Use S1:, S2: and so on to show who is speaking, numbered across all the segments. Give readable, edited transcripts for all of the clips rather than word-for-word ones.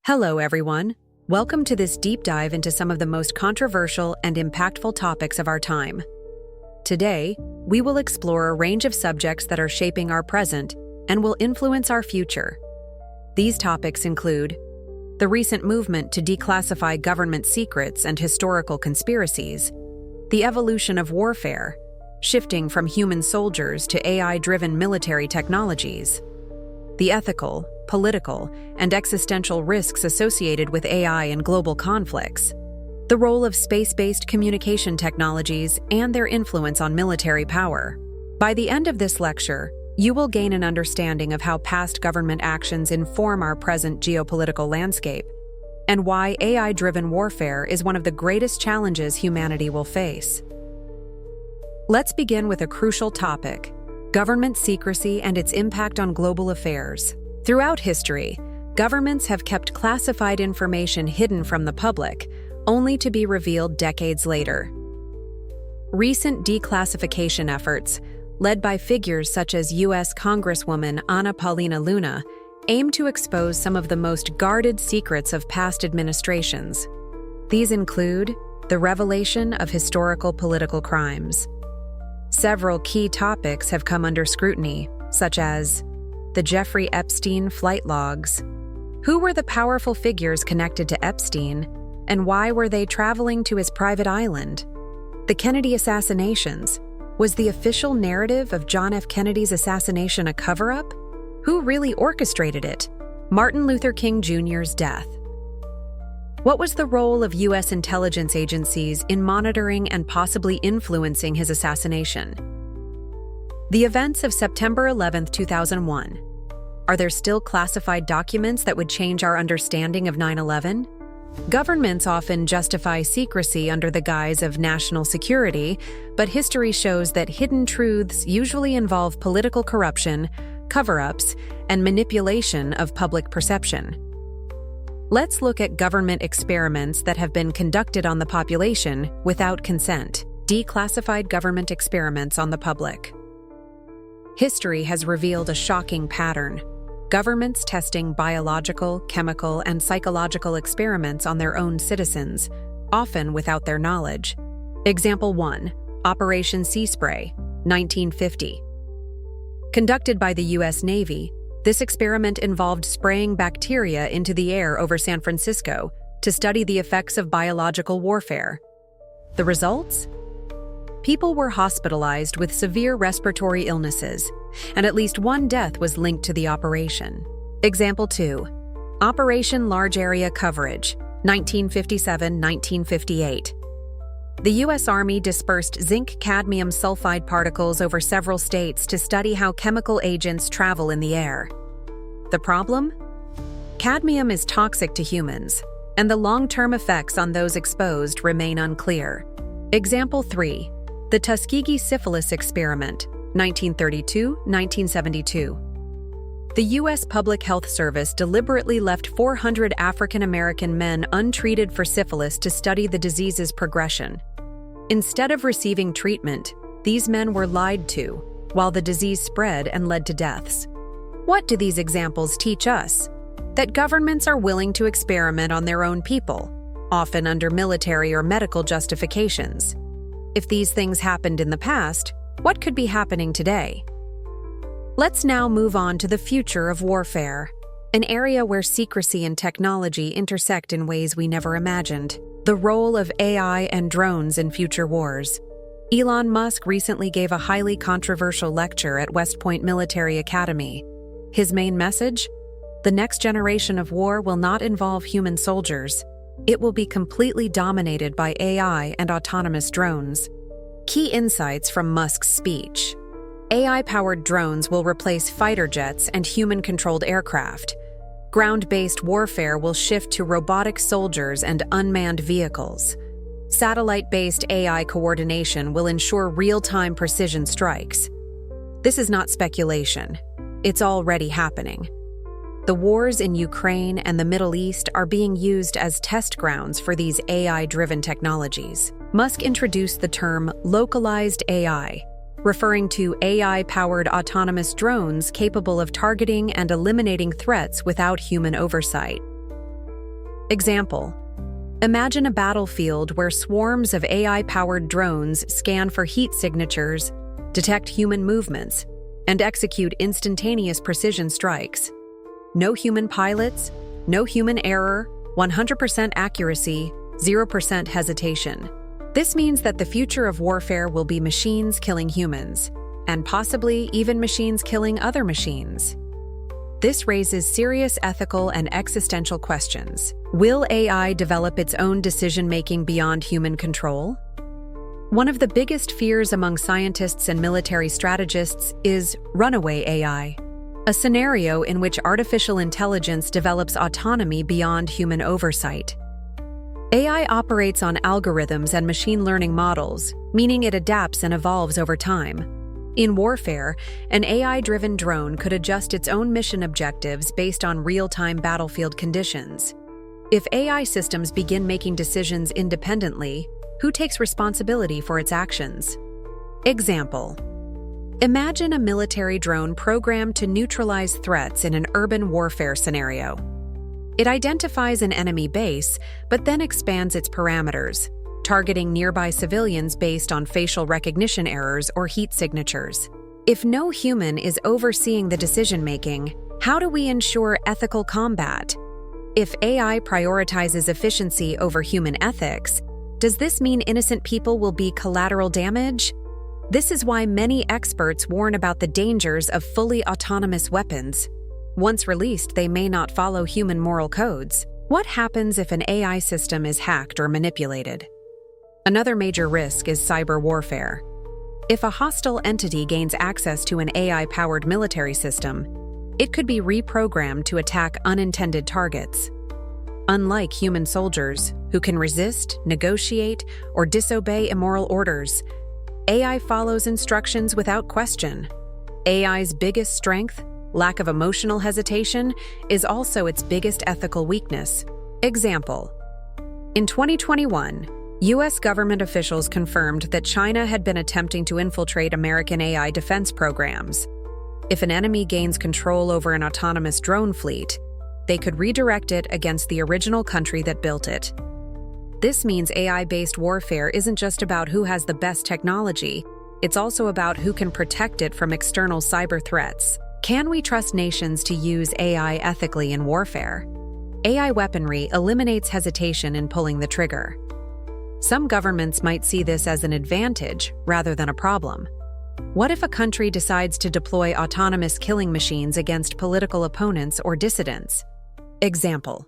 S1: Hello, everyone. Welcome to this deep dive into some of the most controversial and impactful topics of our time. Today, we will explore a range of subjects that are shaping our present and will influence our future. These topics include the recent movement to declassify government secrets and historical conspiracies, the evolution of warfare, shifting from human soldiers to AI-driven military technologies, the ethical, political, and existential risks associated with AI and global conflicts, the role of space-based communication technologies and their influence on military power. By the end of this lecture, you will gain an understanding of how past government actions inform our present geopolitical landscape, and why AI-driven warfare is one of the greatest challenges humanity will face. Let's begin with a crucial topic: government secrecy and its impact on global affairs. Throughout history, governments have kept classified information hidden from the public, only to be revealed decades later. Recent declassification efforts, led by figures such as U.S. Congresswoman Ana Paulina Luna, aim to expose some of the most guarded secrets of past administrations. These include the revelation of historical political crimes. Several key topics have come under scrutiny, such as the Jeffrey Epstein flight logs. Who were the powerful figures connected to Epstein, and why were they traveling to his private island? The Kennedy assassinations. Was the official narrative of John F. Kennedy's assassination a cover-up? Who really orchestrated it? Martin Luther King Jr.'s death. What was the role of U.S. intelligence agencies in monitoring and possibly influencing his assassination? The events of September 11, 2001. Are there still classified documents that would change our understanding of 9/11? Governments often justify secrecy under the guise of national security, but history shows that hidden truths usually involve political corruption, cover-ups, and manipulation of public perception. Let's look at government experiments that have been conducted on the population without consent. Declassified government experiments on the public. History has revealed a shocking pattern: governments testing biological, chemical, and psychological experiments on their own citizens, often without their knowledge. Example 1. Operation Sea Spray, 1950. Conducted by the U.S. Navy, this experiment involved spraying bacteria into the air over San Francisco to study the effects of biological warfare. The results? People were hospitalized with severe respiratory illnesses, and at least one death was linked to the operation. Example 2. Operation Large Area Coverage, 1957-1958. The U.S. Army dispersed zinc-cadmium sulfide particles over several states to study how chemical agents travel in the air. The problem? Cadmium is toxic to humans, and the long-term effects on those exposed remain unclear. Example 3. The Tuskegee Syphilis Experiment, 1932-1972. The U.S. Public Health Service deliberately left 400 African American men untreated for syphilis to study the disease's progression. Instead of receiving treatment, these men were lied to, while the disease spread and led to deaths. What do these examples teach us? That governments are willing to experiment on their own people, often under military or medical justifications. If these things happened in the past, what could be happening today? Let's now move on to the future of warfare, an area where secrecy and technology intersect in ways we never imagined. The role of AI and drones in future wars. Elon Musk recently gave a highly controversial lecture at West Point Military Academy. His main message? The next generation of war will not involve human soldiers. It will be completely dominated by AI and autonomous drones. Key insights from Musk's speech. AI-powered drones will replace fighter jets and human-controlled aircraft. Ground-based warfare will shift to robotic soldiers and unmanned vehicles. Satellite-based AI coordination will ensure real-time precision strikes. This is not speculation. It's already happening. The wars in Ukraine and the Middle East are being used as test grounds for these AI-driven technologies. Musk introduced the term localized AI, referring to AI-powered autonomous drones capable of targeting and eliminating threats without human oversight. Example: imagine a battlefield where swarms of AI-powered drones scan for heat signatures, detect human movements, and execute instantaneous precision strikes. No human pilots, no human error, 100% accuracy, 0% hesitation. This means that the future of warfare will be machines killing humans, and possibly even machines killing other machines. This raises serious ethical and existential questions. Will AI develop its own decision-making beyond human control? One of the biggest fears among scientists and military strategists is runaway AI, a scenario in which artificial intelligence develops autonomy beyond human oversight. AI operates on algorithms and machine learning models, meaning it adapts and evolves over time. In warfare, an AI-driven drone could adjust its own mission objectives based on real-time battlefield conditions. If AI systems begin making decisions independently, who takes responsibility for its actions? Example: imagine a military drone programmed to neutralize threats in an urban warfare scenario. It identifies an enemy base, but then expands its parameters, targeting nearby civilians based on facial recognition errors or heat signatures. If no human is overseeing the decision-making, how do we ensure ethical combat? If AI prioritizes efficiency over human ethics, does this mean innocent people will be collateral damage? This is why many experts warn about the dangers of fully autonomous weapons. Once released, they may not follow human moral codes. What happens if an AI system is hacked or manipulated? Another major risk is cyber warfare. If a hostile entity gains access to an AI-powered military system, it could be reprogrammed to attack unintended targets. Unlike human soldiers, who can resist, negotiate, or disobey immoral orders, AI follows instructions without question. AI's biggest strength, lack of emotional hesitation, is also its biggest ethical weakness. Example: in 2021, U.S. government officials confirmed that China had been attempting to infiltrate American AI defense programs. If an enemy gains control over an autonomous drone fleet, they could redirect it against the original country that built it. This means AI-based warfare isn't just about who has the best technology, it's also about who can protect it from external cyber threats. Can we trust nations to use AI ethically in warfare? AI weaponry eliminates hesitation in pulling the trigger. Some governments might see this as an advantage rather than a problem. What if a country decides to deploy autonomous killing machines against political opponents or dissidents? Example: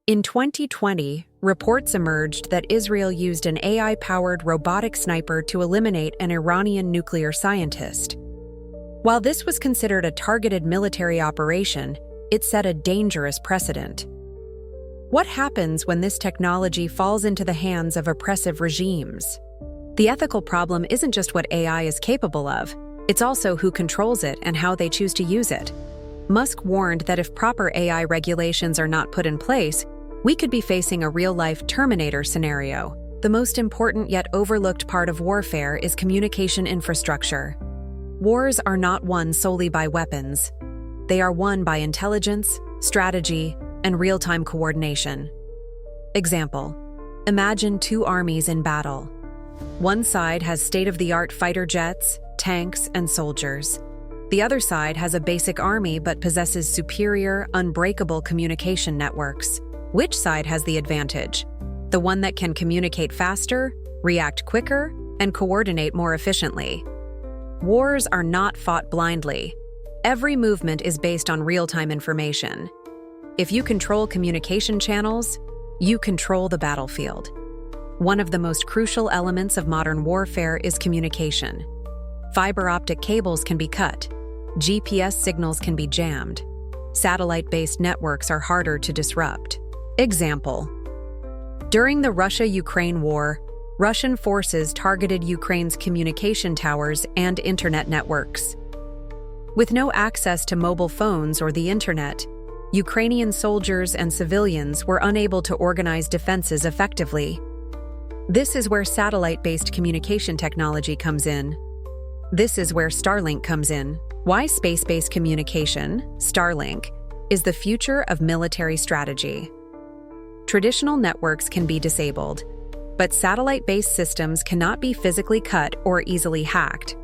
S1: in 2020, reports emerged that Israel used an AI-powered robotic sniper to eliminate an Iranian nuclear scientist. While this was considered a targeted military operation, it set a dangerous precedent. What happens when this technology falls into the hands of oppressive regimes? The ethical problem isn't just what AI is capable of, it's also who controls it and how they choose to use it. Musk warned that if proper AI regulations are not put in place, we could be facing a real-life Terminator scenario. The most important yet overlooked part of warfare is communication infrastructure. Wars are not won solely by weapons. They are won by intelligence, strategy, and real-time coordination. Example: imagine two armies in battle. One side has state-of-the-art fighter jets, tanks, and soldiers. The other side has a basic army but possesses superior, unbreakable communication networks. Which side has the advantage? The one that can communicate faster, react quicker, and coordinate more efficiently. Wars are not fought blindly. Every movement is based on real-time information. If you control communication channels, you control the battlefield. One of the most crucial elements of modern warfare is communication. Fiber optic cables can be cut. GPS signals can be jammed. Satellite-based networks are harder to disrupt. Example: during the Russia-Ukraine war, Russian forces targeted Ukraine's communication towers and internet networks. With no access to mobile phones or the internet, Ukrainian soldiers and civilians were unable to organize defenses effectively. This is where satellite-based communication technology comes in. This is where Starlink comes in. Why space-based communication, Starlink, is the future of military strategy. traditional networks can be disabled, but satellite-based systems cannot be physically cut or easily hacked.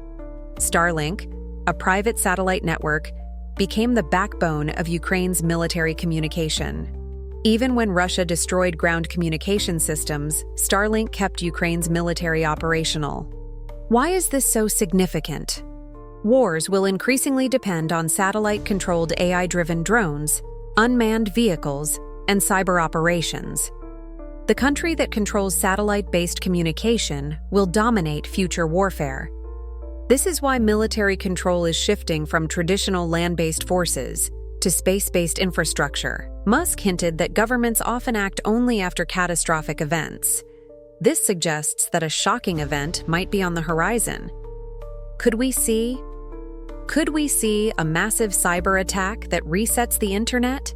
S1: Starlink, a private satellite network, became the backbone of Ukraine's military communication. Even when Russia destroyed ground communication systems, Starlink kept Ukraine's military operational. Why is this so significant? Wars will increasingly depend on satellite-controlled AI-driven drones, unmanned vehicles, and cyber operations. The country that controls satellite-based communication will dominate future warfare. This is why military control is shifting from traditional land-based forces to space-based infrastructure. Musk hinted that governments often act only after catastrophic events. This suggests that a shocking event might be on the horizon. Could we see a massive cyber attack that resets the internet?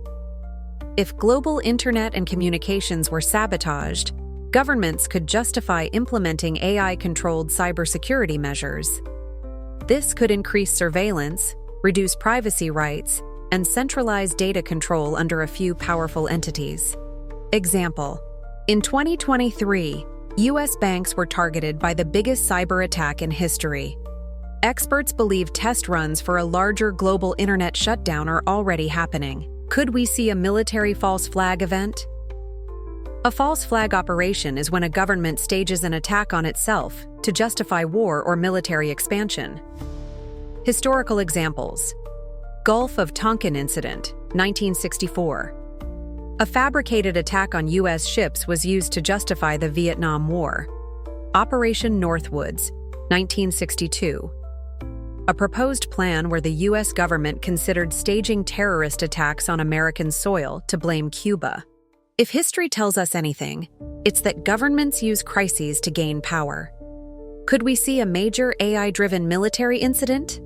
S1: If global internet and communications were sabotaged, governments could justify implementing AI-controlled cybersecurity measures. This could increase surveillance, reduce privacy rights, and centralize data control under a few powerful entities. Example: in 2023, U.S. banks were targeted by the biggest cyber attack in history. Experts believe test runs for a larger global internet shutdown are already happening. Could we see a military false flag event? A false flag operation is when a government stages an attack on itself to justify war or military expansion. Historical examples: Gulf of Tonkin Incident, 1964. A fabricated attack on U.S. ships was used to justify the Vietnam War. Operation Northwoods, 1962. A proposed plan where the U.S. government considered staging terrorist attacks on American soil to blame Cuba. If history tells us anything, it's that governments use crises to gain power. Could we see a major AI-driven military incident?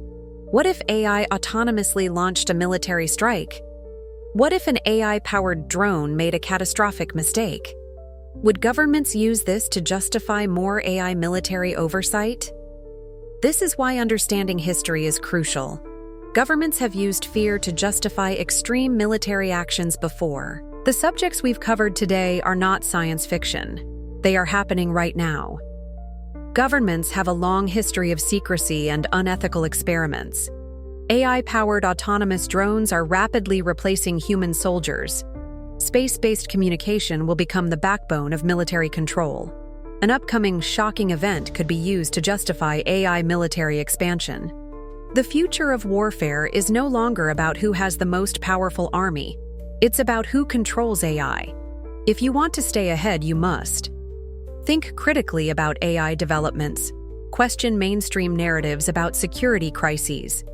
S1: What if AI autonomously launched a military strike? What if an AI-powered drone made a catastrophic mistake? Would governments use this to justify more AI military oversight? This is why understanding history is crucial. Governments have used fear to justify extreme military actions before. The subjects we've covered today are not science fiction. They are happening right now. Governments have a long history of secrecy and unethical experiments. AI-powered autonomous drones are rapidly replacing human soldiers. Space-based communication will become the backbone of military control. An upcoming shocking event could be used to justify AI military expansion. The future of warfare is no longer about who has the most powerful army. It's about who controls AI. If you want to stay ahead, you must think critically about AI developments. Question mainstream narratives about security crises.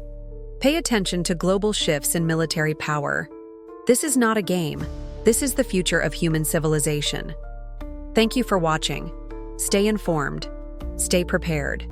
S1: Pay attention to global shifts in military power. This is not a game. This is the future of human civilization. Thank you for watching. Stay informed. Stay prepared.